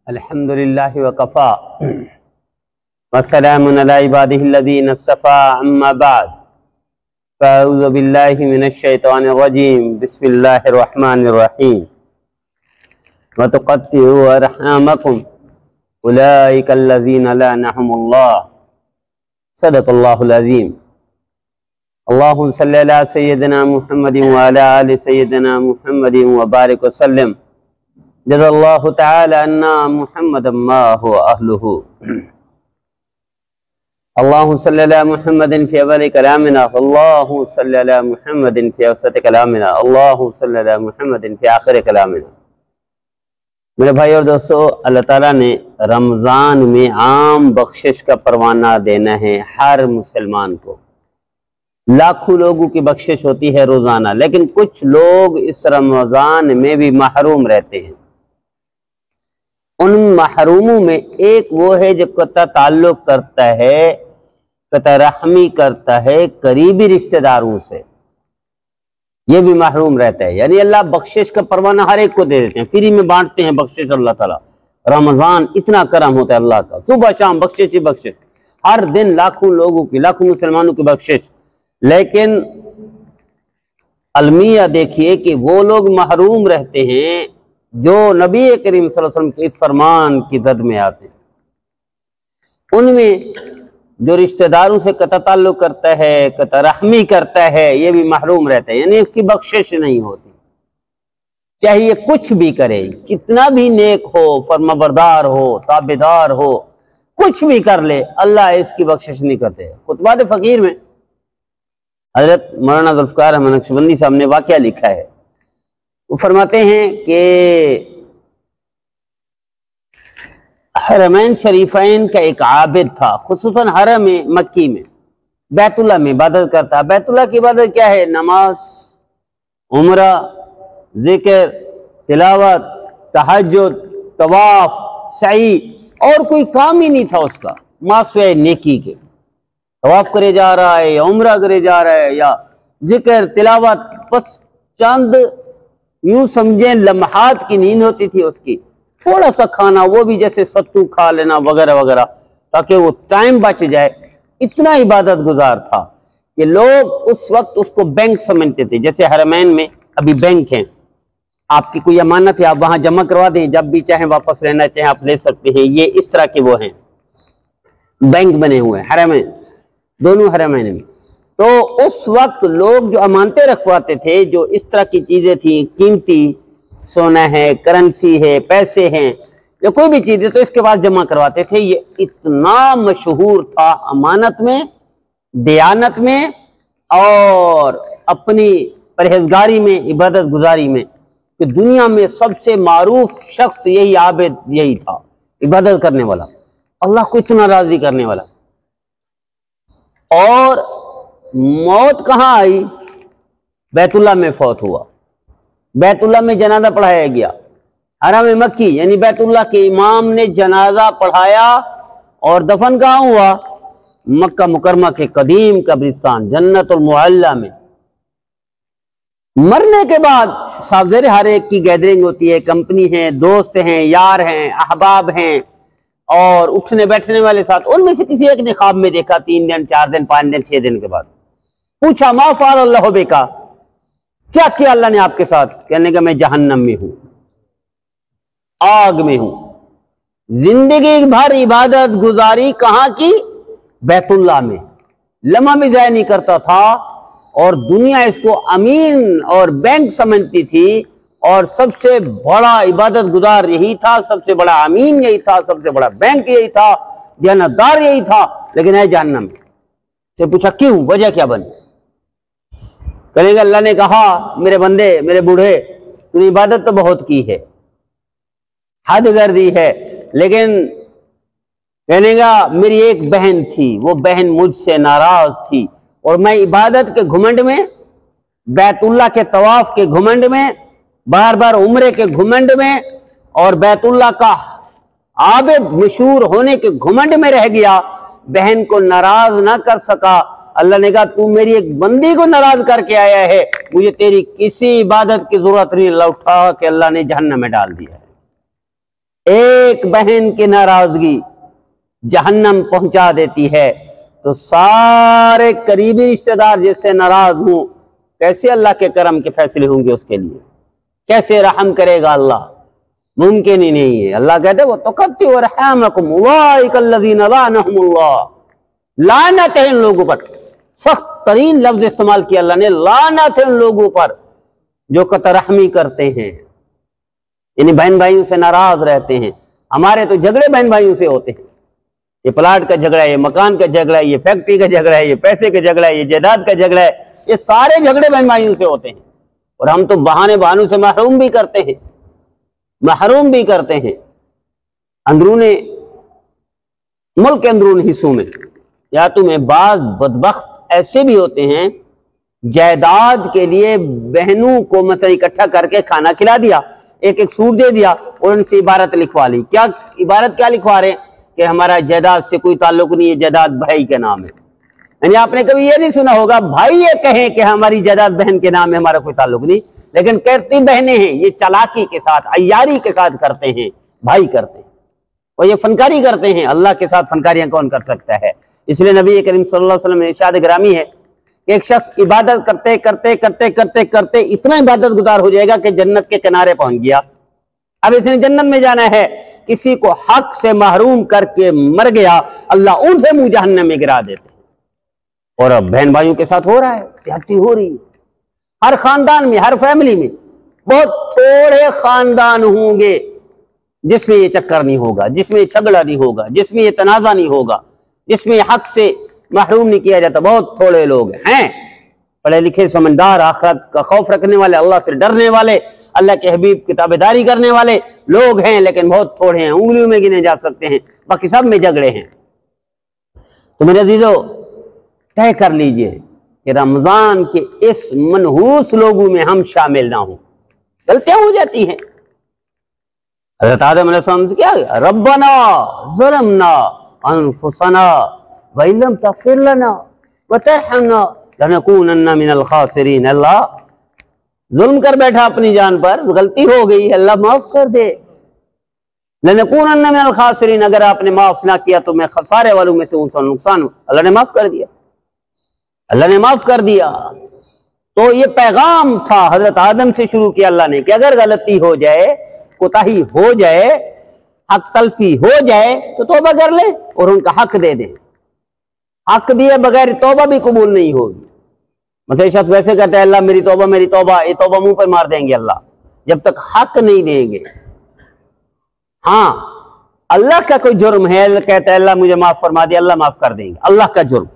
अल्हम्दुलिल्लाहि व कफ़ा वस्सलामुन अला इबादिहिल्लज़ीना इस्तफ़ा अम्मा बाद फ़अऊज़ु बिल्लाहि मिनश शैतानिर रजीम बिस्मिल्लाहिर रहमानिर रहीम व तुक़त्तिउ अरहामकुम उलाइका अल्लज़ीना लअनहुमुल्लाह सदक़ल्लाहुल अज़ीम। अल्लाहुम्मा सल्लि अला सय्यिदिना मुहम्मदिन व अला आलि सय्यिदिना मुहम्मदिन व बारिक व सल्लिम जज़ाल्लाहु तआला अन्ना मुहम्मदन मा हुवा अहलुहु। अल्लाहुम्मा सल्लि अला मुहम्मदिन फ़ी अव्वलि कलामिना अल्लाहुम्मा सल्लि अला मुहम्मदिन फ़ी औसति कलामिना अल्लाहुम्मा सल्लि अला मुहम्मदिन फ़ी आखिरि कलामिना। मेरे भाई और दोस्तों, अल्लाह ताला ने रमज़ान में आम बख्शिश का परवाना देना है हर मुसलमान को। लाखों लोगों की बख्शिश होती है रोज़ाना, लेकिन कुछ लोग इस रमज़ान में भी महरूम रहते हैं। उन महरूमों में एक वो है जो कता ताल्लुक करता है, कता रहमी करता है करीबी रिश्तेदारों से, ये भी महरूम रहता है। यानी अल्लाह बख्शिश का परवाना हर एक को दे देते हैं, फ्री में बांटते हैं बख्शिश। अल्लाह ताला रमज़ान इतना करम होता है अल्लाह का, सुबह शाम बख्शिश ही बख्शिश, हर दिन लाखों लोगों की, लाखों मुसलमानों की बख्शिश। लेकिन अलमिया देखिए कि वो लोग महरूम रहते हैं जो नबी करीम सल्लल्लाहु अलैहि वसल्लम के फरमान की जद में आते हैं। उनमें जो रिश्तेदारों से कता ताल्लुक करता है, कता रहमी करता है, ये भी महरूम रहता है, यानी इसकी बख्शिश नहीं होती। चाहे ये कुछ भी करे, कितना भी नेक हो, फरमाबरदार हो, ताबेदार हो, कुछ भी कर ले, अल्लाह इसकी बख्शिश नहीं करते। खुतबात फकीर में हजरत मौलाना ज़ुल्फ़िकार अहमद नक्शबंदी साहब ने वाक़या लिखा है। वो फरमाते हैं कि हरमैन शरीफैन का एक आबिद था, खुसूसन हरम मक्की में बैतुल्लाह में इबादत करता। बैतुल्लाह की इबादत क्या है? नमाज, उम्रा, जिक्र, तिलावत, तहज्जुद, तवाफ, सई, और कोई काम ही नहीं था उसका मासवे नेकी के। तवाफ करे जा रहा है या उम्रा करे जा रहा है या जिक्र तिलावत, बस चंद यूं समझे लम्हात की नींद होती थी उसकी। थोड़ा सा खाना, वो भी जैसे सत्तू खा लेना वगैरह वगैरह, ताकि वो टाइम बच जाए। इतना इबादत गुजार था कि लोग उस वक्त उसको बैंक समझते थे। जैसे हरमैन में अभी बैंक हैं, आपकी कोई अमानत है, आप वहां जमा करवा दें, जब भी चाहें वापस लेना चाहें आप ले सकते हैं। ये इस तरह के वो हैं, बैंक बने हुए हैं हरमैन, दोनों हरमैन में। तो उस वक्त लोग जो अमानतें रखवाते थे, जो इस तरह की चीजें थी, कीमती सोना है, करेंसी है, पैसे हैं, या कोई भी चीज है, तो इसके बाद जमा करवाते थे। ये इतना मशहूर था अमानत में, दयानत में और अपनी परहेजगारी में, इबादत गुजारी में, कि दुनिया में सबसे मारूफ शख्स यही आबिद यही था, इबादत करने वाला, अल्लाह को इतना राजी करने वाला। और मौत कहाँ आई? बैतुल्लाह में फौत हुआ, बैतुल्लाह में जनाजा पढ़ाया गया। हरम मक्की यानी बैतुल्लाह के इमाम ने जनाजा पढ़ाया और दफन कहाँ हुआ? मक्का मुकरमा के कदीम कब्रिस्तान जन्नतुल मुअल्ला में। मरने के बाद सावजेर हर एक की गैदरिंग होती है, कंपनी है, दोस्त हैं, यार हैं, अहबाब हैं, और उठने बैठने वाले साथ। उनमें से किसी एक ने ख्वाब में देखा 3 दिन 4 दिन 5 दिन 6 दिन के बाद, पूछा मा फ़अल अल्लाहु बिका, क्या किया अल्लाह ने आपके साथ? कहने का मैं जहन्नम में हूं, आग में हूं। जिंदगी भर इबादत गुजारी कहां की? बैतुल्लाह में, लम्हा भी जाया नहीं करता था, और दुनिया इसको अमीन और बैंक समझती थी, और सबसे बड़ा इबादत गुजार यही था, सबसे बड़ा अमीन यही था, सबसे बड़ा बैंक यही था, जन्नतदार यही था, लेकिन है जहन्नम में। तो पूछा क्यों, वजह क्या बनी? कहेगा अल्लाह ने कहा मेरे बंदे, मेरे बूढ़े, तूने इबादत तो बहुत की है, हद कर दी है, लेकिन कहेगा मेरी एक बहन थी, वो बहन मुझसे नाराज थी, और मैं इबादत के घुमंड में, बैतुल्लाह के तवाफ के घुमंड में, बार बार उम्रे के घुमंड में, और बैतुल्लाह का आबिद मशहूर होने के घुमंड में रह गया, बहन को नाराज ना कर सका। अल्लाह ने कहा तू मेरी एक बंदी को नाराज करके आया है, मुझे तेरी किसी इबादत की जरूरत नहीं। अल्लाह उठा के अल्लाह ने जहन्नम में डाल दिया है। एक बहन की नाराजगी जहन्नम पहुंचा देती है, तो सारे करीबी रिश्तेदार जिससे नाराज हूं, कैसे अल्लाह के करम के फैसले होंगे उसके लिए? कैसे रहम करेगा अल्लाह? मुमकिन ही नहीं है। अल्लाह कहते वो तो लानत है इन लोगों पर। सख्त तरीन लफ्ज इस्तेमाल किया अल्लाह ने, लानत है उन लोगों पर जो कतरहमी करते हैं, यानी बहन भाइयों से नाराज रहते हैं। हमारे तो झगड़े बहन भाइयों से होते हैं, ये प्लाट का झगड़ा है, ये मकान का झगड़ा है, ये फैक्ट्री का झगड़ा है, ये पैसे का झगड़ा है, ये जायदाद का झगड़ा है, ये सारे झगड़े बहन भाइयों से होते हैं। और हम तो बहानों से महरूम भी करते हैं, महरूम भी करते हैं। अंदरूनी मुल्क के अंदरून हिस्सों में या तुम्हें बाज बदबख्त ऐसे भी होते हैं, जायदाद के लिए बहनों को मतलब इकट्ठा करके खाना खिला दिया, एक एक सूट दे दिया और उनसे इबारत लिखवा ली। क्या इबारत क्या लिखवा रहे हैं कि हमारा जायदाद से कोई ताल्लुक नहीं है, जायदाद भाई के नाम है। यानी आपने कभी ये नहीं सुना होगा भाई ये कहें कि हमारी जायदाद बहन के नाम है, हमारा कोई ताल्लुक नहीं, लेकिन करती बहनें हैं, ये चालाकी के साथ, अय्यारी के साथ करते हैं, भाई करते हैं, और ये फनकारी करते हैं। अल्लाह के साथ फनकारियां कौन कर सकता है? इसलिए नबी करीम सल्लल्लाहु अलैहि वसल्लम में इरशाद ग्रामी है कि एक शख्स इबादत करते करते करते करते करते इतना इबादत गुजार हो जाएगा कि जन्नत के किनारे पहुंच गया। अब इसने जन्नत में जाना है, किसी को हक से महरूम करके मर गया, अल्लाह उनसे मुंह जहन्नम में गिरा देते। और अब बहन भाइयों के साथ हो रहा है, ज्यादती हो रही है हर खानदान में, हर फैमिली में। बहुत थोड़े खानदान होंगे जिसमें ये चक्कर नहीं होगा, जिसमें झगड़ा नहीं होगा, जिसमें ये तनाजा नहीं होगा, जिसमें हक से महरूम नहीं किया जाता। बहुत थोड़े लोग हैं, पढ़े लिखे, समझदार, आखिरत का खौफ रखने वाले, अल्लाह से डरने वाले, अल्लाह के हबीब की ताबेदारी करने वाले लोग हैं, लेकिन बहुत थोड़े हैं, उंगलियों में गिने जा सकते हैं। बाकी सब में झगड़े हैं। तो मेरे अजीजों, तय कर लीजिए कि रमजान के इस मनहूस लोगों में हम शामिल ना हो। गलतियां हो जाती हैं। हज़रत आदम अलैहिस्सलाम क्या, रब्बना ज़लमना अनफुसना व इल्लम तग़फिर लना व तरहमना लनकूनन्ना मिनल खासिरीन। अल्लाह, जुल्म कर बैठा अपनी जान पर, गलती हो गई, अल्लाह माफ कर दे। लनकूनन्ना मिनल खासिरीन, अगर आपने माफ ना किया तो मैं खसारे वालों में से हूं, नुकसान हूं। अल्लाह ने माफ कर दिया, अल्लाह ने माफ कर दिया। तो ये पैगाम था, हजरत आदम से शुरू किया अल्लाह ने कि अगर गलती हो जाए, कोताही हो जाए, हक तलफी हो जाए तो तौबा कर ले और उनका हक दे दे। हक दिए बगैर तौबा भी कबूल नहीं होगी। मतलब शख्स वैसे कहता है अल्लाह मेरी तौबा, ये तौबा मुंह पर मार देंगे अल्लाह, जब तक हक नहीं देंगे। हाँ, अल्लाह का कोई जुर्म है, कहता है अल्लाह मुझे माफ फरमा दिया, अल्लाह माफ कर देंगे। अल्लाह का जुर्म,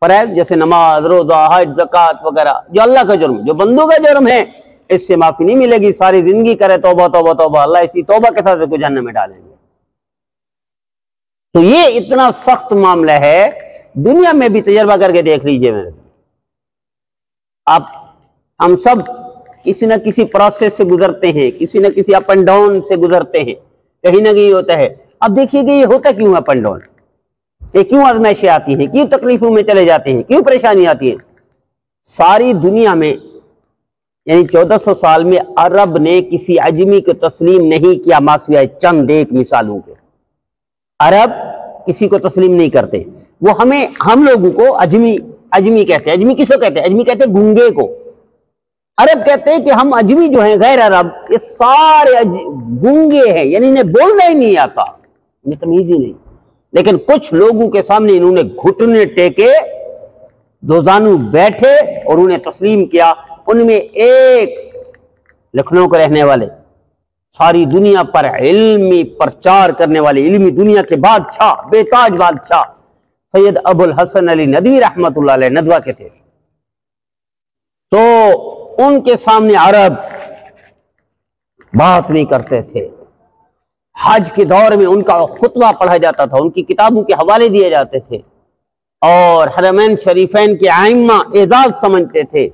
फरज़ जैसे नमाज, रोजा, हज, ज़कात वगैरह, जो अल्लाह का जुर्म, जो बंदों का जुर्म है, इससे माफी नहीं मिलेगी। सारी जिंदगी करे तौबा तौबा तौबा, अल्लाह इसी तौबा के साथ इसको जहन्नम में डालेंगे। तो ये इतना सख्त मामला है, दुनिया में भी तजर्बा करके देख लीजिए मेरे। आप हम सब किसी न किसी प्रोसेस से गुजरते हैं, किसी न किसी अप एंड डाउन से गुजरते हैं, कहीं ना कहीं होता है। अब देखिएगा ये होता क्यों अप एंड डाउन, ये क्यों आजमाइशें आती हैं, क्यों तकलीफों में चले जाते हैं, क्यों परेशानी आती है? सारी दुनिया में यानी 1400 साल में अरब ने किसी अजमी को तस्लीम नहीं किया, मासिया चंद एक मिसालों के। अरब किसी को तस्लीम नहीं करते। वो हम लोगों को अजमी कहते हैं। अजमी किसको कहते हैं? अजमी कहते हैं गूंगे को। अरब कहते हैं कि हम अजमी जो हैं, गैर अरब, ये सारे गूंगे हैं, यानी इन्हें बोलना ही नहीं आता, इन्हें तमीज ही नहीं। लेकिन कुछ लोगों के सामने इन्होंने घुटने टेके, दोजानू बैठे और उन्हें तस्लीम किया। उनमें एक लखनऊ के रहने वाले, सारी दुनिया पर इल्मी प्रचार करने वाले, इल्मी दुनिया के बादशाह, बेताज बादशाह सैयद अबुल हसन अली नदवी रहमतुल्लाह अलैह नदवा के थे। तो उनके सामने अरब बात नहीं करते थे। हज के दौर में उनका खुतबा पढ़ा जाता था, उनकी किताबों के हवाले दिए जाते थे, और हरमैन शरीफैन के आइम्मा एजाज समझते थे।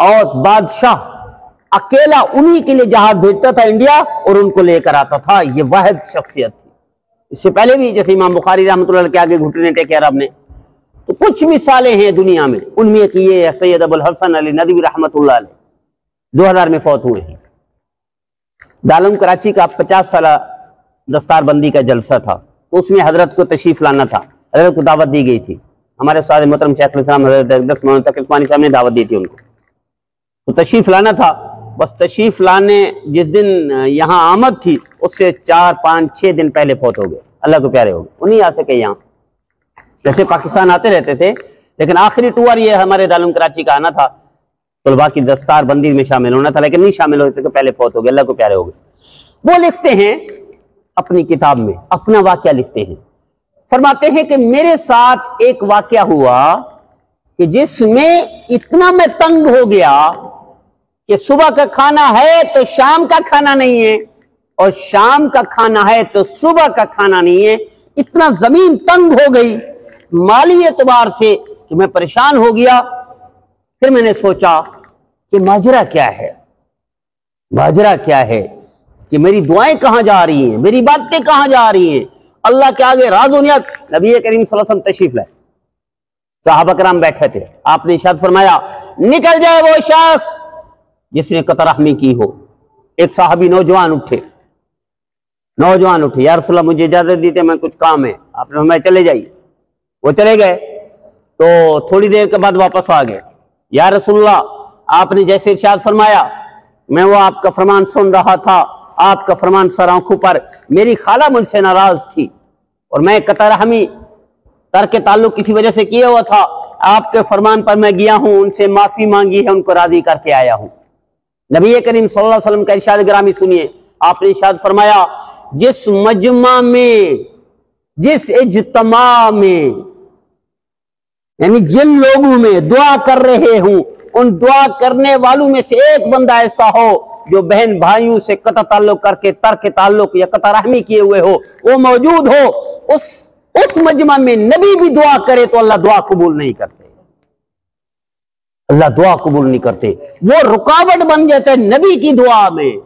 और बादशाह अकेला उन्हीं के लिए जहाज भेजता था इंडिया और उनको लेकर आता था। ये वाहिद शख्सियत थी। इससे पहले भी जैसे इमाम बुखारी रहमतुल्लाह के आगे घुटने टेके अरब ने। तो कुछ मिसालें हैं दुनिया में, उनमें एक ये सैयद अबुल हसन अली नदवी रहमतुल्लाह अलैह 2000 में फौत हुए हैं। दारुल कराची का 50 साल दस्तारबंदी का जलसा था, तो उसमें हजरत को तशरीफ लाना था, हजरत को दावत दी गई थी। हमारे उस्ताद मोहतरम शेख हजरत मौलाना तकी उस्मानी साहब ने दावत दी थी उनको, तो तशरीफ लाना था। बस तशरीफ लाने जिस दिन यहाँ आमद थी उससे 4, 5, 6 दिन पहले फौत हो गए, अल्लाह को प्यारे हो गए, वो नहीं आ सके यहाँ। जैसे पाकिस्तान आते रहते थे, लेकिन आखिरी टूर ये हमारे दारुल कराची का आना था, तलबा की दस्तारबंदी में शामिल होना था, लेकिन नहीं शामिल होते तो पहले फौत हो गए, अल्लाह को प्यारे हो गए। वो लिखते हैं अपनी किताब में, अपना वाकया लिखते हैं, फरमाते हैं कि मेरे साथ एक वाकया हुआ कि जिसमें इतना मैं तंग हो गया कि सुबह का खाना है तो शाम का खाना नहीं है, और शाम का खाना है तो सुबह का खाना नहीं है। इतना जमीन तंग हो गई माली एतबार से कि मैं परेशान हो गया। फिर मैंने सोचा कि माजरा क्या है, माजरा क्या है, कि मेरी दुआएं कहां जा रही हैं, मेरी बातें कहां जा रही हैं, अल्लाह के आगे राज दुनिया। नबी करीम सल्लल्लाहु अलैहि वसल्लम तशरीफ लाए, सहाबा कराम बैठे थे, आपने इरशाद फरमाया निकल जाए वो शख्स जिसने कतरहमी की हो। एक साहबी नौजवान उठे, या रसूलल्लाह मुझे इजाजत दी, मैं कुछ काम है। आपने फरमाया चले जाइए। वो चले गए, तो थोड़ी देर के बाद वापस आ गए। या रसूलल्लाह आपने जैसे इरशाद फरमाया, मैं वो आपका फरमान सुन रहा था, आपका फरमान सर आंखों पर, मेरी खाला मुझसे नाराज थी और मैं कतरहमी तर्क ताल्लुक किसी वजह से किया हुआ था, आपके फरमान पर मैं गया हूं, उनसे माफी मांगी है, उनको राजी करके आया हूं। नबी करीम सल्लल्लाहु अलैहि वसल्लम का इरशाद ग्रामी सुनिए, आपने इरशाद फरमाया जिस मजमा में, जिस इज्तिमा में, यानी जिन लोगों में दुआ कर रहे हूं, उन दुआ करने वालों में से एक बंदा ऐसा हो जो बहन भाइयों से कता ताल्लुक करके तर्क ताल्लुक या कतरहमी किए हुए हो, वो मौजूद हो, उस मजमा में नबी भी दुआ करे तो अल्लाह दुआ कबूल नहीं करते, अल्लाह दुआ कबूल नहीं करते। वो रुकावट बन जाते हैं नबी की दुआ में।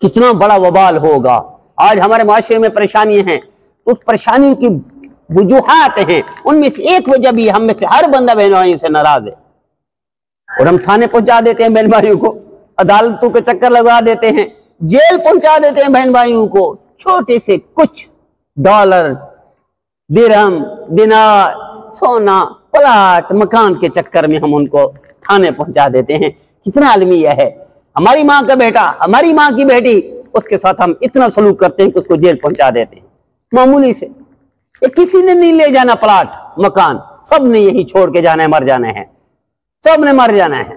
कितना बड़ा वबाल होगा। आज हमारे माशरे में परेशानियां हैं, उस परेशानी की वजूहात हैं, उनमें से एक वजह भी हम में से हर बंदा बहन भाइयों से नाराज है, और हम थाने पहुंचा देते हैं बहन भाइयों को, अदालतों के चक्कर लगा देते हैं, जेल पहुंचा देते हैं बहन भाइयों को। छोटे से कुछ डॉलर, दिरहम, दिनार, सोना, प्लाट, मकान के चक्कर में हम उनको थाने पहुंचा देते हैं। कितना अलमिया है। हमारी माँ का बेटा, हमारी माँ की बेटी, उसके साथ हम इतना सलूक करते हैं कि उसको जेल पहुंचा देते हैं मामूली से। ये किसी ने नहीं ले जाना प्लाट मकान, सब ने यही छोड़ के जाना है, मर जाना है, सब ने मर जाना है।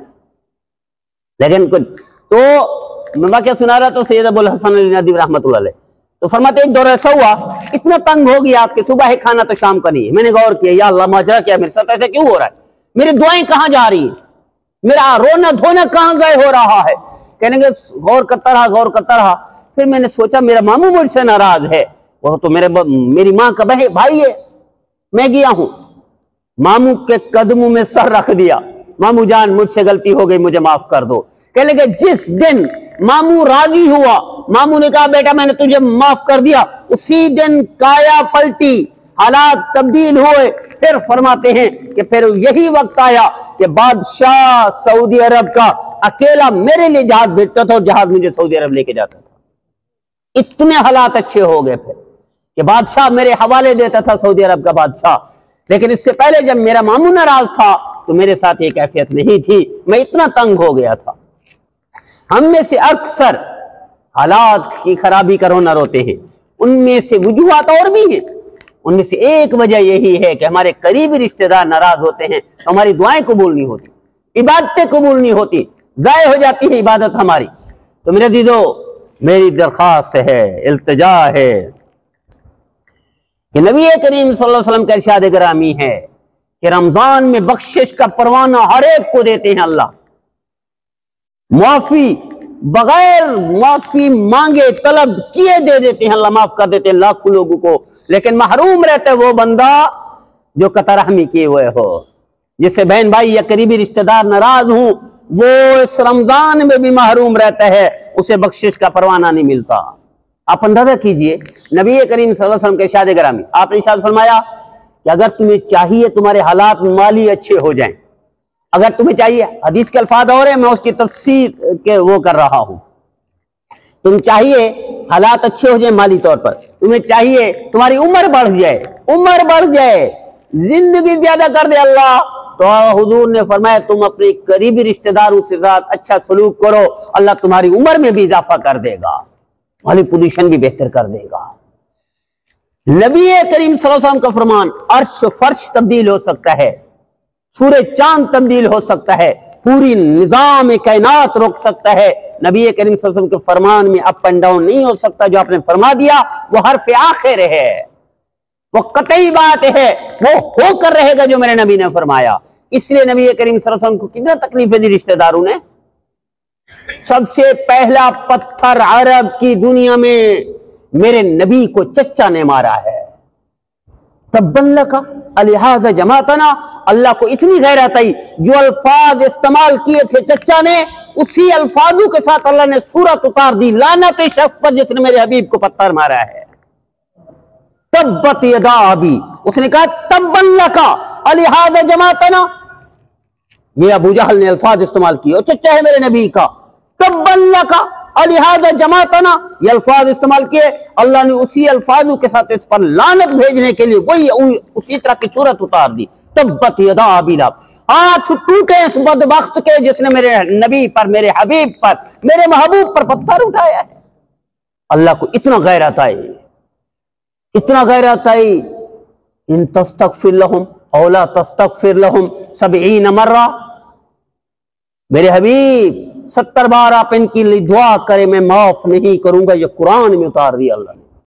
लेकिन कुछ तो मैं क्या सुना रहा था सैयद अबुल हसन अली नदवी रहमतुल्लाह अलैह, तो फरमाते एक दौर ऐसा हुआ, इतना तंग हो गया कि सुबह है खाना तो शाम का नहीं है। मैंने गौर किया, या अल्लाह माजरा क्या, मेरे साथ ऐसा क्यों हो रहा है, मेरी दुआएं कहां जा रही है, मेरा रोना धोना कहां गए हो रहा है। कहने के गौर करता रहा। फिर मैंने सोचा मेरा मामू मुझसे नाराज है, वो तो मेरी माँ का भाई है। मैं गया हूं, मामू के कदमों में सर रख दिया, मामू जान मुझसे गलती हो गई, मुझे माफ कर दो। कहने के जिस दिन मामू राजी हुआ, मामू ने कहा बेटा मैंने तुझे माफ कर दिया, उसी दिन काया पलटी, हालात तब्दील हुए। फिर फरमाते हैं कि फिर यही वक्त आया कि बादशाह सऊदी अरब का अकेला मेरे लिए जहाज भेजता था और जहाज मुझे सऊदी अरब लेके जाता था। इतने हालात अच्छे हो गए फिर कि बादशाह मेरे हवाले देता था, सऊदी अरब का बादशाह। लेकिन इससे पहले जब मेरा मामू नाराज था तो मेरे साथ ये कैफियत नहीं थी, मैं इतना तंग हो गया था। हम में से अक्सर हालात की खराबी का रोना रोते हैं, उनमें से वजूहात और भी हैं। उनमें से एक वजह यही है कि हमारे करीबी रिश्तेदार नाराज होते हैं तो हमारी दुआएं कबूल नहीं होती, इबादतें कबूल नहीं होती, जाये हो जाती है इबादत हमारी। तो मेरे दीदो, मेरी दरख्वास्त है, इल्तिजा है कि नबी करीम सल्लल्लाहु अलैहि वसल्लम का इरशाद ग्रामी है कि रमजान में बख्शिश का परवाना हर एक को देते हैं अल्लाह, माफी बगैर माफी मांगे तलब किए दे देते हैं अल्लाह, माफ कर देते हैं लाखों लोगों को। लेकिन महरूम रहता है वो बंदा जो कतरहमी किए हुए हो, जिससे बहन भाई या करीबी रिश्तेदार नाराज हूं, वो इस रमजान में भी महरूम रहता है, उसे बख्शिश का परवाना नहीं मिलता। आप अंदाजा कीजिए नबी करीम सल्लल्लाहु अलैहि वसल्लम के इरशाद ग्रामी, आपने इरशाद फरमाया कि अगर तुम्हें चाहिए तुम्हारे हालात माली अच्छे हो जाएं, अगर तुम्हें चाहिए, हदीस के अल्फाज और है, मैं उसकी तफसीर के वो कर रहा हूं, तुम चाहिए हालात अच्छे हो जाए माली तौर पर, तुम्हें चाहिए तुम्हारी उम्र बढ़ जाए, जिंदगी ज्यादा कर दे अल्लाह, तो हुजूर ने फरमाया तुम अपने करीबी रिश्तेदारों से साथ अच्छा सलूक करो, अल्लाह तुम्हारी उम्र में भी इजाफा कर देगा, तुम्हारी पोजीशन भी बेहतर कर देगा। नबी करीम सल्लल्लाहु अलैहि वसल्लम का फरमान, अर्श फर्श तब्दील हो सकता है, सूरज चांद तब्दील हो सकता है, पूरी निजाम कायनात रोक सकता है। नबी करीम सल्लल्लाहु अलैहि वसल्लम के फरमान में अप एंड डाउन नहीं हो सकता। जो आपने फरमा दिया वो हर्फ आखिर है, वो कतई बात है, वो होकर रहेगा जो मेरे नबी ने फरमाया। इसलिए नबी करीम सल्लल्लाहु अलैहि वसल्लम को कितना तकलीफें दी रिश्तेदारों ने। सबसे पहला पत्थर अरब की दुनिया में मेरे नबी को चच्चा ने मारा है। तब्बन का अलिहाजा जमातना, अल्लाह को इतनी गैरत आई, जो अल्फाज इस्तेमाल किए थे चच्चा ने, उसी अल्फाजों के साथ अल्लाह ने सूरत उतार दी, लानत शख्स पर जिसने मेरे हबीब को पत्थर मारा है। तब्बत यदा अबी, उसने कहा तब्बन का अलिहाजा जमातना, ये अबू जहल ने अल्फाज इस्तेमाल किए, और चच्चा है मेरे नबी का। तब्बन का अलिहाजा जमातना, ये अल्फाज इस्तेमाल किए, अल्लाह ने उसी अल्फाजों के साथ इस पर लानत भेजने के लिए वही उसी तरह की सूरत उतार दी। तब्बत यदा अबी लहब, हाथ टूटे इस बदबख्त के जिसने मेरे नबी पर, मेरे हबीब पर, मेरे महबूब पर पत्थर उठाया है। अल्लाह को इतना गैरत आई, इन तस्तगफिर लहुम औ ला तस्तगफिर लहुम 70 मर्रा, मेरे हबीब 70 बार आप इनकी लिए दुआ करें, मैं माफ नहीं करूंगा। ये कुरान में उतार दिया अल्लाह ने।